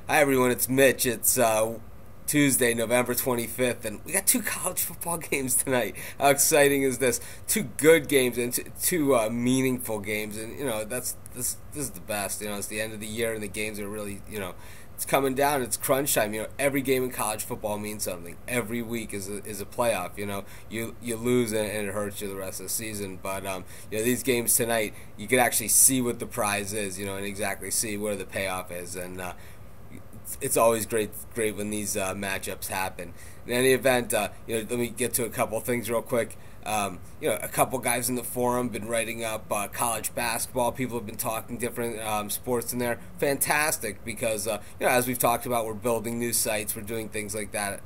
Hi everyone, it's Mitch. It's Tuesday, November 25th, and we got two college football games tonight. How exciting is this? Two good games and two meaningful games, and this is the best. It's the end of the year, and the games are really it's coming down. It's crunch time. Every game in college football means something. Every week is a playoff. You lose and it hurts you the rest of the season. But these games tonight, you can actually see what the prize is. And exactly see where the payoff is. And it's always great when these matchups happen. In any event, let me get to a couple things real quick. A couple guys in the forum been writing up college basketball. People have been talking different sports in there. Fantastic, because as we've talked about, we're building new sites, we're doing things like that.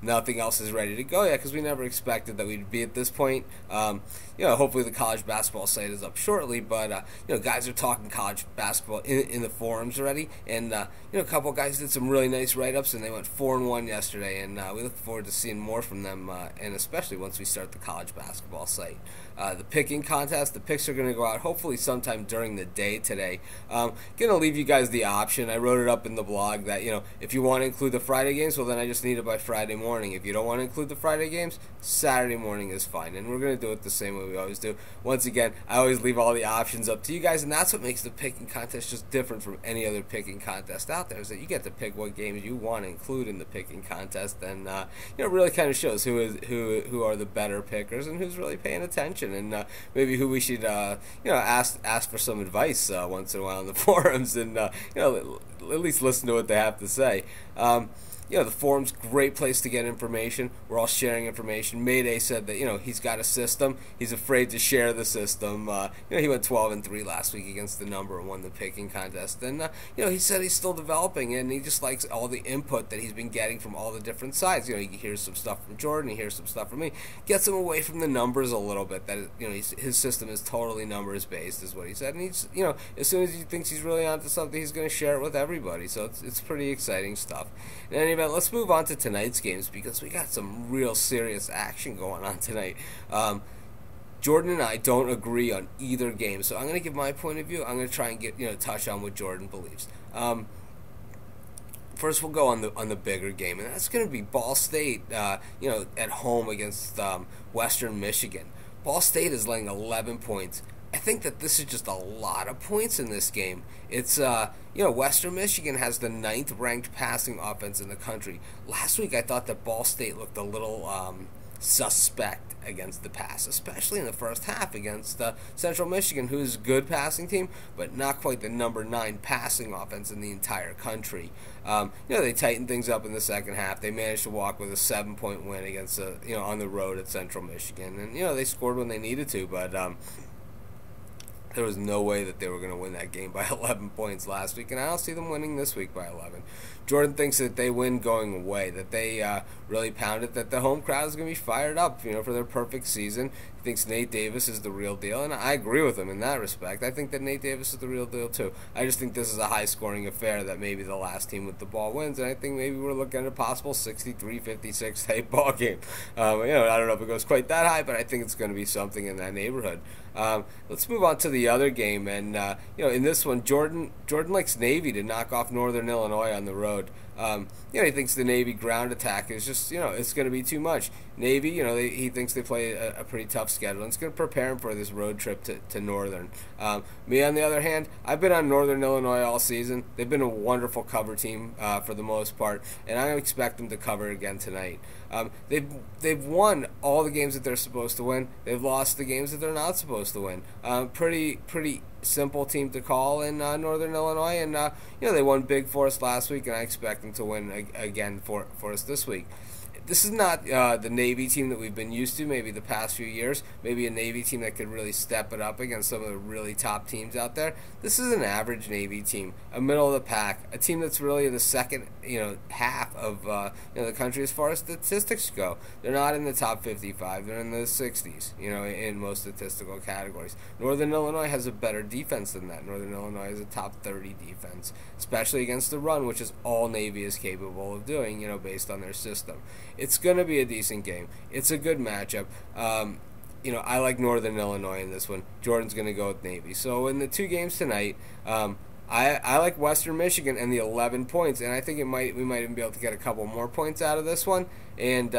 Nothing else is ready to go yet because we never expected that we'd be at this point. Hopefully the college basketball site is up shortly, but guys are talking college basketball in the forums already, and a couple guys did some really nice write-ups, and they went 4-1 yesterday, and we look forward to seeing more from them, and especially once we start the college basketball site. The picking contest, the picks are going to go out hopefully sometime during the day today. Going to leave you guys the option. I wrote it up in the blog that if you want to include the Friday games, well then I just need it by Friday morning. If you don't want to include the Friday games, Saturday morning is fine, and we're going to do it the same way we always do. Once again, I always leave all the options up to you guys, and that's what makes the picking contest just different from any other picking contest out there, is that you get to pick what games you want to include in the picking contest, and really kind of shows who are the better pickers and who's really paying attention, and maybe who we should ask for some advice once in a while in the forums, and at least listen to what they have to say. The forum's a great place to get information. We're all sharing information. Mayday said that he's got a system. He's afraid to share the system. He went 12-3 last week against the number and won the picking contest. And he said he's still developing, and he just likes all the input that he's been getting from all the different sides. He hears some stuff from Jordan, he hears some stuff from me. Gets him away from the numbers a little bit. That his system is totally numbers based, is what he said. And he's as soon as he thinks he's really onto something, he's going to share it with everybody. So it's pretty exciting stuff. In any event, let's move on to tonight's games because we got some real serious action going on tonight. Jordan and I don't agree on either game, so I'm going to give my point of view. I'm going to try and get touch on what Jordan believes. First, we'll go on the bigger game, and that's going to be Ball State. At home against Western Michigan. Ball State is laying 11 points. I think that this is just a lot of points in this game. It's Western Michigan has the 9th ranked passing offense in the country. Last week I thought that Ball State looked a little suspect against the pass, especially in the first half against Central Michigan, who's a good passing team, but not quite the number 9 passing offense in the entire country. They tightened things up in the second half. They managed to walk with a 7-point win against on the road at Central Michigan, and they scored when they needed to, but there was no way that they were going to win that game by 11 points last week, and I don't see them winning this week by 11. Jordan thinks that they win going away, that they really pound it, that the home crowd is going to be fired up, for their perfect season. He thinks Nate Davis is the real deal, and I agree with him in that respect. I think that Nate Davis is the real deal too. I just think this is a high-scoring affair that maybe the last team with the ball wins, and I think maybe we're looking at a possible 63-56 type ball game. I don't know if it goes quite that high, but I think it's going to be something in that neighborhood. Let's move on to the other game, and in this one, Jordan likes Navy to knock off Northern Illinois on the road. He thinks the Navy ground attack is just, it's going to be too much. Navy, he thinks they play a pretty tough schedule, and it's going to prepare him for this road trip to Northern. Me, on the other hand, I've been on Northern Illinois all season. They've been a wonderful cover team for the most part, and I expect them to cover again tonight. They've won all the games that they're supposed to win. They've lost the games that they're not supposed to win. Pretty simple team to call in Northern Illinois, and they won big for us last week, and I expect them to win again for us this week. This is not the Navy team that we've been used to maybe the past few years, maybe a Navy team that could really step it up against some of the really top teams out there. This is an average Navy team, a middle of the pack, a team that's really in the second half of the country as far as statistics go. They're not in the top 55, they're in the 60s, in most statistical categories. Northern Illinois has a better defense than that. Northern Illinois is a top 30 defense, especially against the run, which is all Navy is capable of doing, based on their system. It's going to be a decent game. It's a good matchup. I like Northern Illinois in this one. Jordan's going to go with Navy. So in the two games tonight, I like Western Michigan and the 11 points, and I think we might even be able to get a couple more points out of this one. And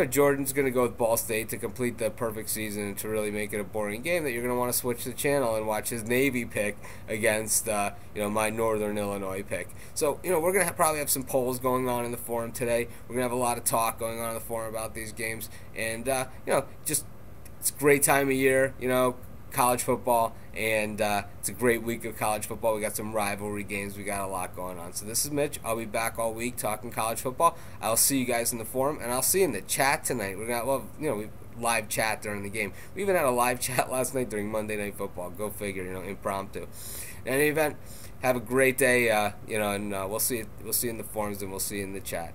Jordan's going to go with Ball State to complete the perfect season and to really make it a boring game that you're going to want to switch the channel and watch his Navy pick against my Northern Illinois pick. So we're going to probably have some polls going on in the forum today. We're going to have a lot of talk going on in the forum about these games, and just it's a great time of year. College football, and it's a great week of college football. We got some rivalry games. We got a lot going on. So this is Mitch. I'll be back all week talking college football. I'll see you guys in the forum, and I'll see you in the chat tonight. We're gonna we live chat during the game. We even had a live chat last night during Monday Night Football. Go figure, impromptu. In any event, have a great day. And we'll see you in the forums, and we'll see you in the chat.